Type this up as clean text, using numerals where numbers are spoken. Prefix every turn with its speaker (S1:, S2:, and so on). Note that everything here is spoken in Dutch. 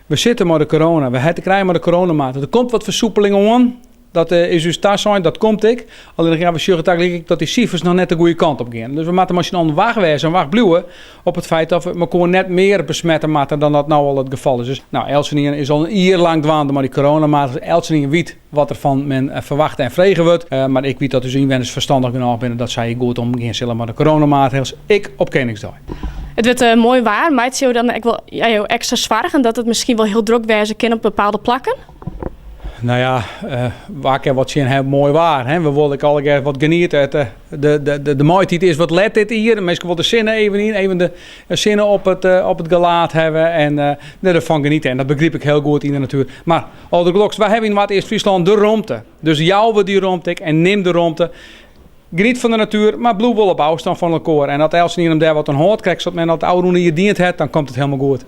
S1: We zitten met de corona, we hebben te krijgen met de coronamaten. Er komt wat versoepeling aan. Dat is dus daar zijn, dat komt ik. Alleen gaan we zorgen dat die cijfers nog net de goede kant op gaan. Dus we moeten misschien aan de wacht wezen en wacht blijven op het feit dat we elkaar net meer besmetten moeten dan dat nou al het geval is. Dus nou, Elsenien is al een jaar lang dwaande met die coronamaatregelen. Elsenien weet wat er van men verwacht en vregen wordt. Maar ik weet dat dus inwoners verstandig genoeg binnen dat zij goed omgaan zullen met de coronamaatregelen. Ik op Koningsdag.
S2: Het werd mooi waar, maar het zou dan ook wel extra zwaar en dat het misschien wel heel druk wezen kan op bepaalde plakken?
S1: Nou ja, waar wat zien heel mooi waar. Hè? We willen al wat genieten. De mooiteit is wat let dit hier. Mensen willen de zinnen even de zinnen op het gelaat hebben en ervan genieten. En dat begrijp ik heel goed in de natuur. Maar al de gloks, wij hebben in wat eerst Friesland de ruimte. Dus jou we die ruimte en neem de ruimte. Geniet van de natuur, maar blijf wel op afstand van elkaar. En dat als je niet om daar wat een hoort krijgt, zodat men dat oude hier dient heeft, dan komt het helemaal goed.